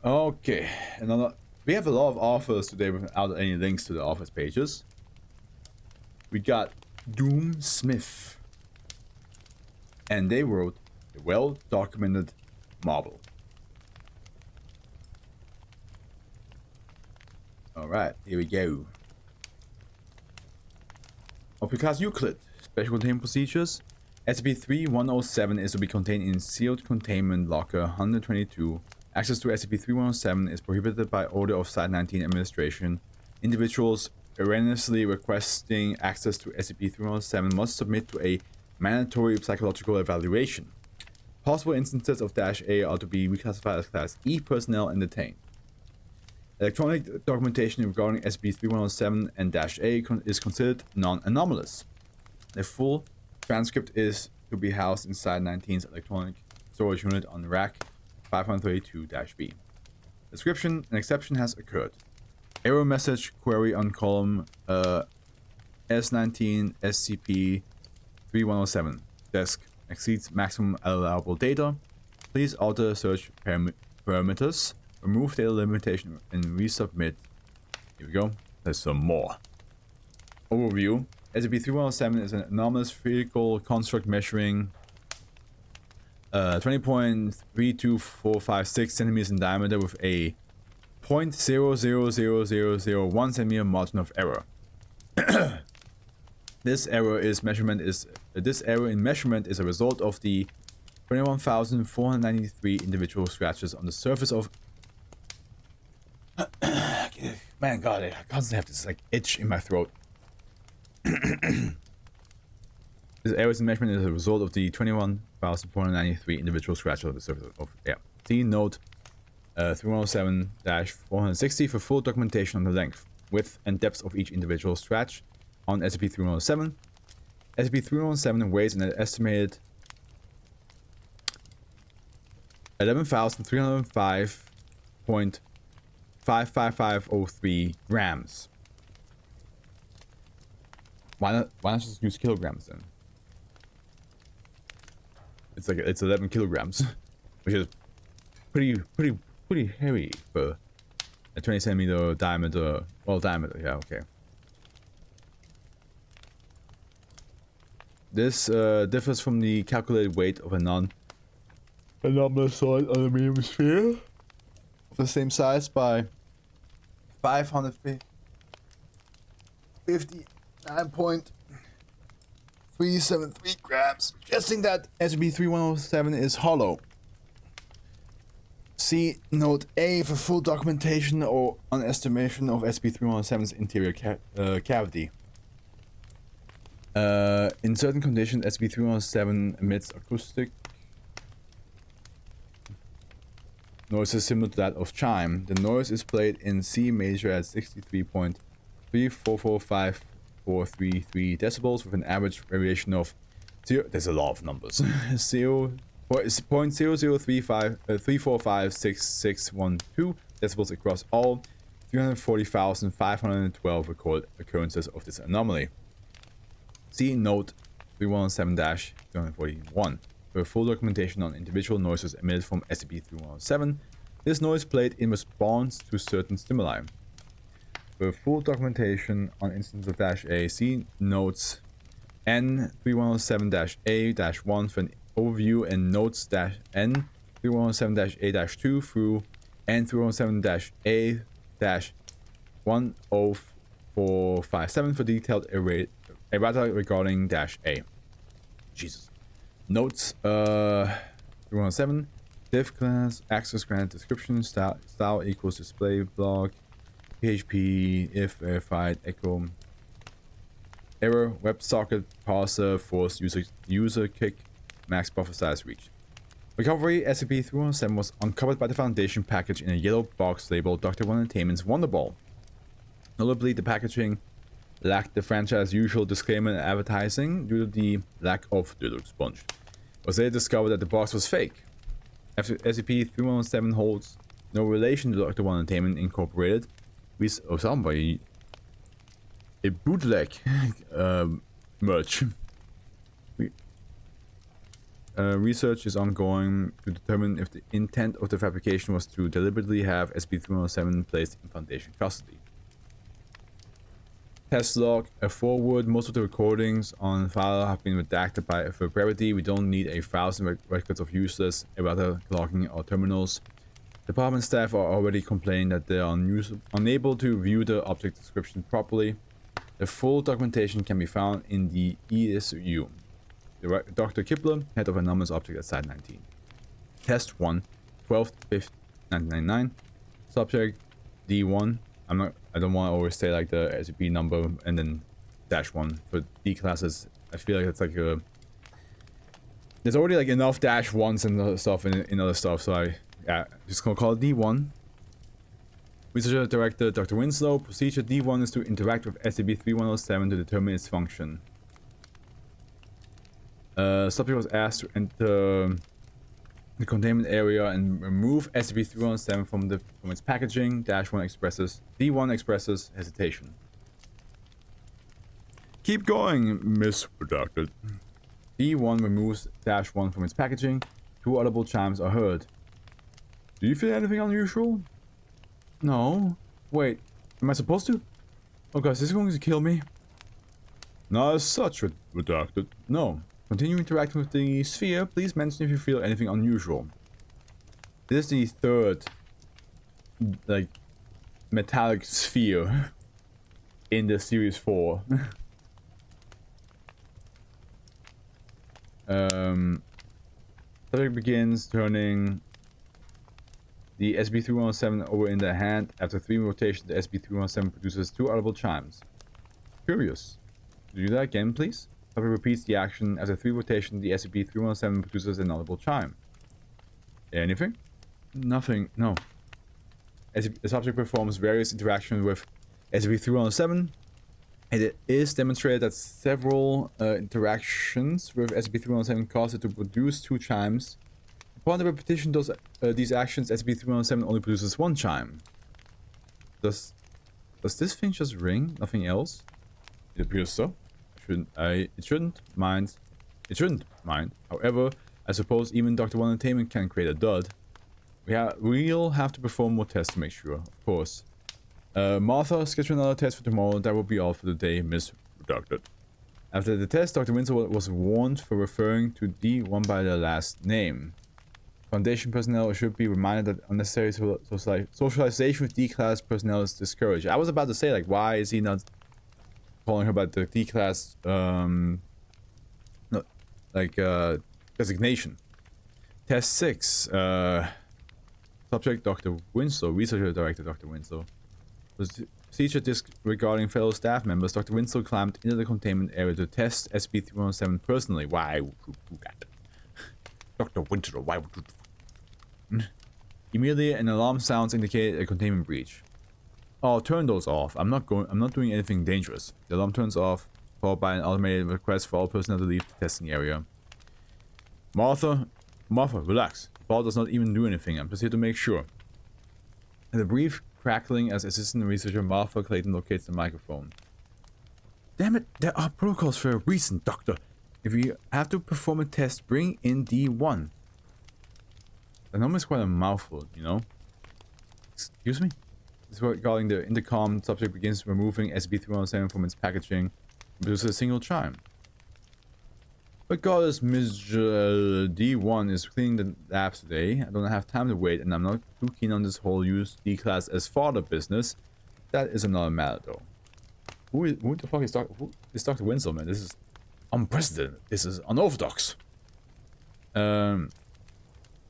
Okay, another. We have a lot of offers today without any links to the office pages. We got Doom Smith, and they wrote a well-documented marble. All right, here we go. Because Euclid, special containment procedures. SCP-3107 is to be contained in sealed containment locker 122. Access to SCP-3107 is prohibited by order of Site-19 administration. Individuals erroneously requesting access to SCP-3107 must submit to a mandatory psychological evaluation. Possible instances of -A are to be reclassified as Class E personnel and detained. Electronic documentation regarding SCP-3107 and -A is considered non-anomalous. The full transcript is to be housed inside 19's electronic storage unit on rack 532-B. Description: an exception has occurred. Error message query on column S19 SCP-3107. Desk exceeds maximum allowable data. Please alter search parameters. Remove data limitation and resubmit. Here we go. There's some more. Overview. SCP-3107 is an anomalous physical construct measuring 20.32456 centimeters in diameter with a 0.000001 centimeter margin of error. This error in measurement is a result of the 21,493 individual scratches on the surface of. Man, God, I constantly have this like itch in my throat. This error in measurement is a result of the 21,493 individual scratches on the surface of. Yeah. See note 3107-460 for full documentation on the length, width, and depth of each individual scratch on SCP-3107. SCP-3107 weighs an estimated 11,305.55503 grams. Why not just use kilograms then? It's 11 kilograms, which is pretty heavy for a 20 centimeter diameter. Well, diameter, yeah, okay. This differs from the calculated weight of a non-anomalous solid on the medium sphere of the same size by 559.373 grams, suggesting that SCP-3107 is hollow. See Note A for full documentation or an estimation of SCP-3107's interior cavity. In certain conditions, SCP-3107 emits acoustic noises similar to that of chime. The noise is played in C major at 63.3445433 decibels with an average variation of 0. There's a lot of numbers. 0.003456612 decibels across all 340,512 recorded occurrences of this anomaly. See Note 3107-241 for full documentation on individual noises emitted from SCP-3107. This noise played in response to certain stimuli. For full documentation on instances of -A, see Notes N3107-A-1 for an overview and Notes N3107-A-2 through N3107-A-10457 for detailed errata regarding -A. Jesus. Notes 3107. Div class, access granted, description, style equals display block, PHP, if verified, echo. Error, WebSocket parser, force user kick, max buffer size reached. Recovery, SCP-3107 was uncovered by the Foundation package in a yellow box labeled Dr. Entertainment's Wonderball. Notably, the packaging lacked the franchise's usual disclaimer and advertising due to the lack of Deluxe Sponge. It was later discovered that the box was fake. SCP-3107 holds no relation to Dr. Entertainment Incorporated. Somebody a bootleg merch. research is ongoing to determine if the intent of the fabrication was to deliberately have SCP-3107 placed in Foundation custody. Test log, a forward. Most of the recordings on file have been redacted for brevity. We don't need 1,000 records of useless errata logging or terminals. Department staff are already complaining that they are unable to view the object description properly. The full documentation can be found in the ESU. Dr. Kipler, head of anomalous object at Site 19. Test 1, 12th, 5th, 1999. Subject D1. I don't want to always say like the SCP number and then -1 for D classes. I feel like it's like a... There's already like enough -1s and other stuff in other stuff, so yeah, just gonna call it D1. Researcher Director Dr. Winslow. Procedure D1 is to interact with SCP-3107 to determine its function. Subject was asked to enter the containment area and remove SCP-3107 from its packaging. D1 expresses hesitation. Keep going, Miss Redacted. D1 removes -1 from its packaging. 2 audible chimes are heard. Do you feel anything unusual? No. Wait, am I supposed to? Oh gosh, is this going to kill me? Not as such, Redacted. No. Continue interacting with the sphere. Please mention if you feel anything unusual. This is the 3rd, like, metallic sphere in the Series 4. Subject begins turning the SCP-3107 over in their hand. After 3 rotations, the SCP-3107 produces 2 audible chimes. Curious. Could you do that again, please? Subject repeats the action. After 3 rotations, the SCP-3107 produces an audible chime. Anything? Nothing. No. The subject performs various interactions with SCP-3107. It is demonstrated that several interactions with SCP-3107 cause it to produce 2 chimes. Upon the repetition of these actions, SCP-3107 only produces 1 chime. Does this thing just ring? Nothing else? It appears so. It shouldn't mind. However, I suppose even Dr. One Entertainment can create a dud. We'll have to perform more tests to make sure, of course. Martha, schedule another test for tomorrow. That will be all for the day, Miss Redacted. After the test, Dr. Winslow was warned for referring to D1 by their last name. Foundation personnel should be reminded that unnecessary socialization with D-class personnel is discouraged. I was about to say, like, why is he not calling her about the D-class, designation? Test 6, subject Dr. Winslow, researcher director Dr. Winslow. Procedure disregarding fellow staff members, Dr. Winslow climbed into the containment area to test SCP-3107 personally. Why would you do that? Dr. Winslow, why would you do that? Immediately, an alarm sounds indicated a containment breach. Oh, turn those off. I'm not doing anything dangerous. The alarm turns off, followed by an automated request for all personnel to leave the testing area. Martha, relax. Paul does not even do anything. I'm just here to make sure. And a brief crackling as assistant researcher Martha Clayton locates the microphone. Damn it, there are protocols for a reason, Doctor. If you have to perform a test, bring in D1. The number is quite a mouthful, you know? Excuse me? This is regarding the intercom. Subject begins removing SCP-3107 from its packaging. Produces a single chime. Regardless, Ms. D1 is cleaning the labs today. I don't have time to wait, and I'm not too keen on this whole use D-class as father business. That is another matter, though. Who the fuck is Dr. Winslow, man? This is unprecedented. This is unorthodox.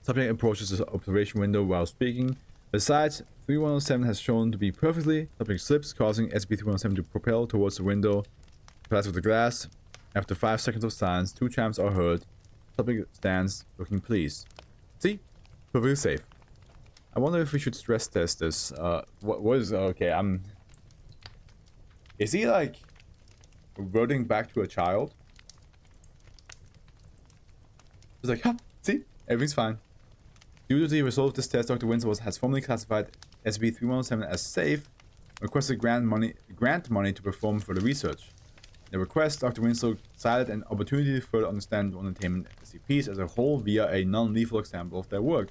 Subject approaches the observation window while speaking. Besides, 3107 has shown to be perfectly. Subject slips, causing SCP-3107 to propel towards the window. Clash with the glass. After 5 seconds of silence, 2 chimes are heard. Subject stands, looking pleased. See? Perfectly safe. I wonder if we should stress test this. What is... Okay, Is he, like, reverting back to a child? It's like, huh, see? Everything's fine. Due to the result of this test, Dr. Winslow has formally classified SCP-3107 as safe, requested grant money to perform further research. The request, Dr. Winslow cited an opportunity to further understand uncontainment SCPs as a whole via a non-lethal example of their work.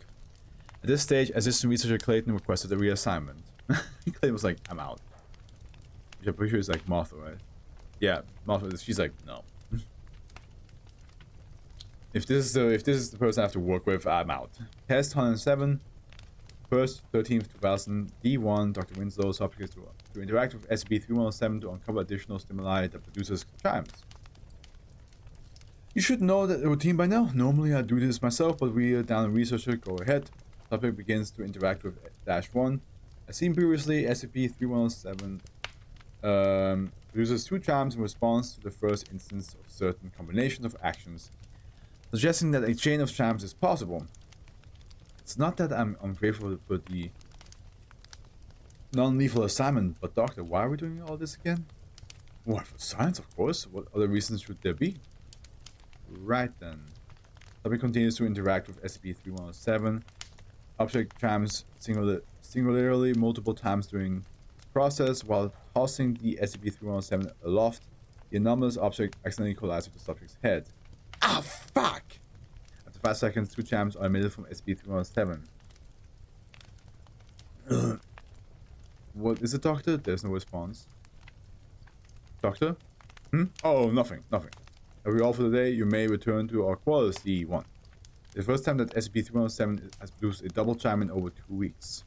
At this stage, assistant researcher Clayton requested a reassignment. Clayton was like, I'm out. Which I'm pretty sure is like Martha, right? Yeah, Martha, she's like, no. If this is the person I have to work with, I'm out. Test 107, 1st, 13th, 2000, D1, Dr. Winslow, subject to interact with SCP-3107 to uncover additional stimuli that produces chimes. You should know that routine by now. Normally I do this myself, but we are down a researcher. Go ahead. Subject begins to interact with -1. As seen previously, SCP-3107 produces 2 chimes in response to the first instance of certain combinations of actions, suggesting that a chain of chimes is possible. It's not that I'm ungrateful for the non-lethal assignment, but Doctor, why are we doing all this again? Why, for science, of course. What other reasons should there be? Right then. Subject continues to interact with SCP-3107. Object chimes singularly multiple times during the process. While tossing the SCP-3107 aloft, the anomalous object accidentally collides with the subject's head. Ah, fuck! After 5 seconds, 2 chimes are emitted from SCP-3107. What is it, Doctor? There's no response. Doctor? Oh, nothing. That will be all for the day. You may return to our quarters, D1. The first time that SCP-3107 has produced a double chime in over 2 weeks.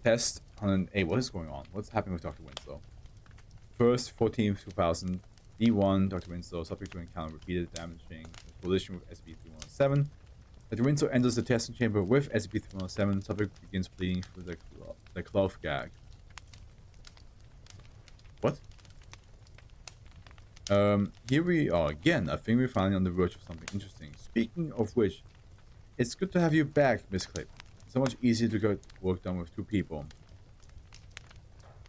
Test 108. What is going on? What's happening with Dr. Winslow? 1st, 14th, 2000. D1, Dr. Winslow, subject to encounter repeated damaging collision with SCP-3107. Dr. Winslow enters the testing chamber with SCP-3107. Subject begins bleeding through the cloth gag. What? Here we are again. I think we're finally on the verge of something interesting. Speaking of which, it's good to have you back, Miss Clayton. So much easier to get work done with 2 people.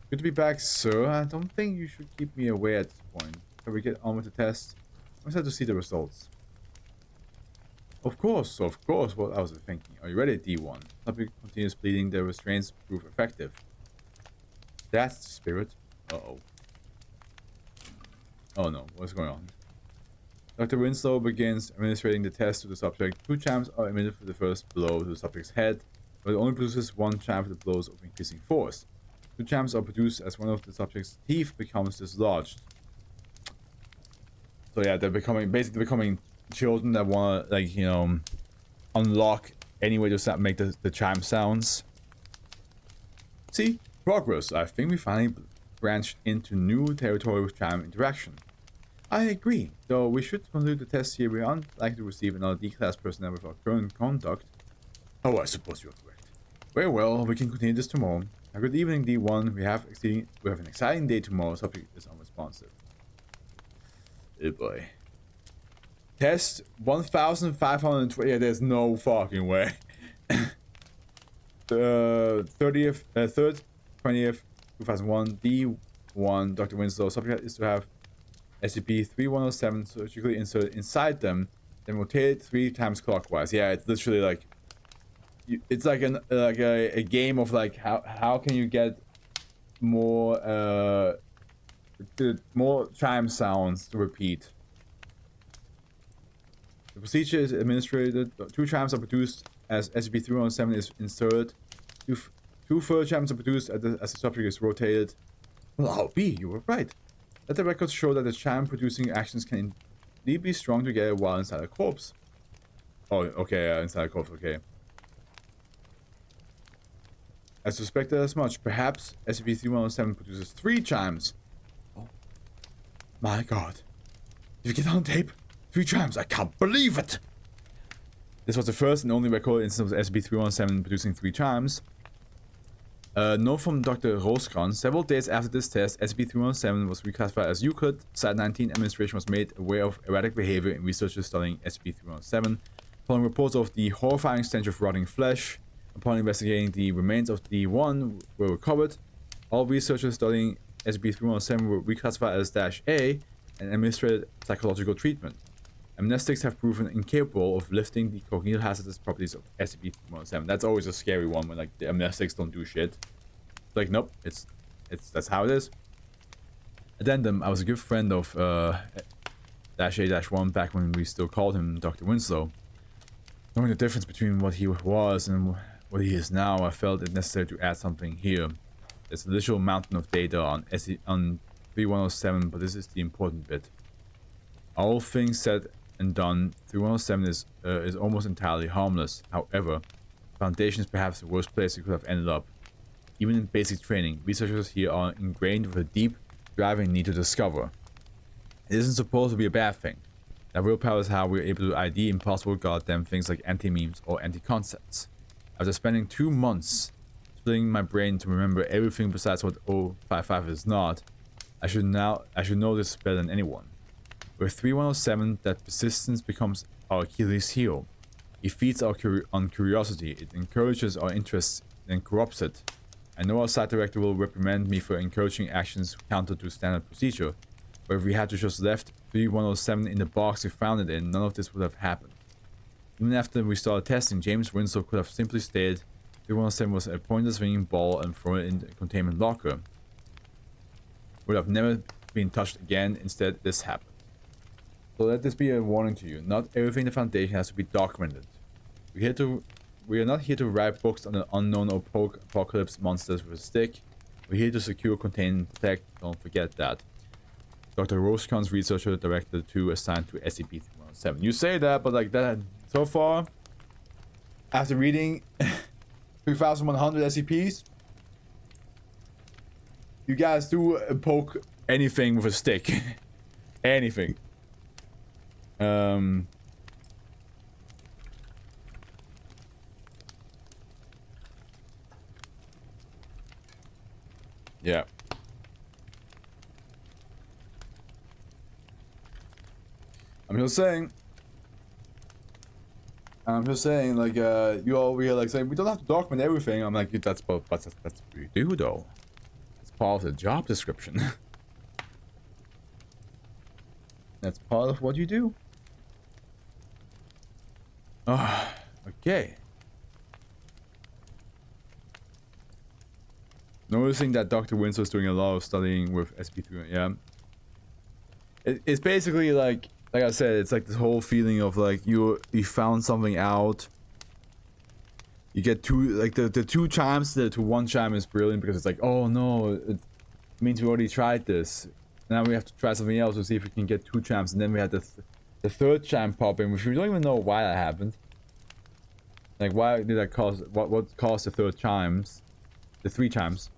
Good to be back, sir. I don't think you should keep me away at this point. Can we get on with the test? I'm excited to see the results. Of course. What I was thinking. Are you ready, D1? Subject continues bleeding. The restraints prove effective. That's the spirit. Uh-oh. Oh no, what's going on? Dr. Winslow begins administering the test to the subject. 2 chimes are emitted for the first blow to the subject's head, but it only produces 1 chime for the blows of increasing force. 2 chimes are produced as one of the subject's teeth becomes dislodged. So yeah, they're basically becoming children that want to, like, you know, unlock any way to make the chime sounds. See? Progress. I think we finally branched into new territory with chime interaction. I agree, though we should conclude the test here. We aren't likely to receive another D-class personnel with our current conduct. Oh, I suppose you're correct. Very well, we can continue this tomorrow. Have a good evening, D1. We have an exciting day tomorrow. Subject is unresponsive. Oh boy. Test 1520. Yeah, there's no fucking way. The 3rd, 20th, 2001, D1, Dr. Winslow. Subject is to have SCP-3107 surgically inserted inside them, then rotated 3 times clockwise. Yeah, it's literally like, it's like a game of like how can you get more more chime sounds to repeat. The procedure is administered. 2 chimes are produced as SCP-3107 is inserted. 2 further chimes are produced as the subject is rotated. Well, I'll be. You were right. Let the records show that the chime-producing actions can indeed be strung together while inside a corpse. Oh, okay, inside a corpse, okay. I suspected as much. Perhaps SCP-3107 produces 3 chimes. Oh. My god. Did you get that on tape? 3 chimes, I can't believe it! This was the first and only recorded instance of SCP-3107 producing 3 chimes. Note from Dr. Roscron. Several days after this test, SCP-3107 was reclassified as Euclid. Site 19 administration was made aware of erratic behavior in researchers studying SCP-3107. Following reports of the horrifying stench of rotting flesh, upon investigating, the remains of D1 were recovered. All researchers studying SCP-3107 were reclassified as -A and administered psychological treatment. Amnestics have proven incapable of lifting the cognitive hazardous properties of SCP-3107. That's always a scary one when like the amnestics don't do shit. It's like, nope, it's that's how it is. Addendum, I was a good friend of -A-1 back when we still called him Dr. Winslow. Knowing the difference between what he was and what he is now, I felt it necessary to add something here. There's a literal mountain of data on 3107, but this is the important bit. All things said and done, 3107 is almost entirely harmless. However, the Foundation is perhaps the worst place you could have ended up. Even in basic training, researchers here are ingrained with a deep, driving need to discover. It isn't supposed to be a bad thing. That willpower is how we're able to ID impossible goddamn things like anti-memes or anti-concepts. After spending 2 months splitting my brain to remember everything besides what 055 is not, I should know this better than anyone. With 3107, that persistence becomes our Achilles heel. It feeds on curiosity, it encourages our interest, and corrupts it. I know our site director will reprimand me for encouraging actions counter to standard procedure, but if we had to just left 3107 in the box we found it in, none of this would have happened. Even after we started testing, James Winslow could have simply stated 3107 was a pointless ringing ball and thrown it in the containment locker. Would have never been touched again. Instead, this happened. So let this be a warning to you. Not everything in the Foundation has to be documented. We are not here to write books on the unknown or apocalypse monsters with a stick. We're here to secure, contain, and protect. Don't forget that. Dr. Roscon's researcher director 2 assigned to SCP-3107. You say that, but like that, so far, after reading 3,100 SCPs, you guys do poke anything with a stick. Anything. Yeah. I'm just saying, like, you all we are like saying we don't have to document everything. I'm like, that's what we do though. It's part of the job description. That's part of what you do. Ah, okay. Noticing that Dr. Winslow is doing a lot of studying with SCP-3, yeah. It's basically like I said, it's like this whole feeling of like you found something out. You get two, like the 2 chimes to 1 chime is brilliant because it's like, oh no, it means we already tried this. Now we have to try something else to see if we can get 2 chimes, and then we had the 3rd chime pop in, which we don't even know why that happened. Like, why did that cause, what caused the 3rd chimes, the 3 chimes,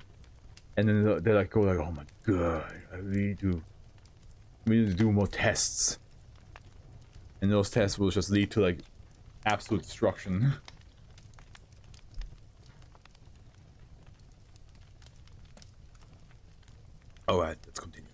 and then they're like, go like, oh my god, we need to do more tests, and those tests will just lead to like absolute destruction. All right, let's continue.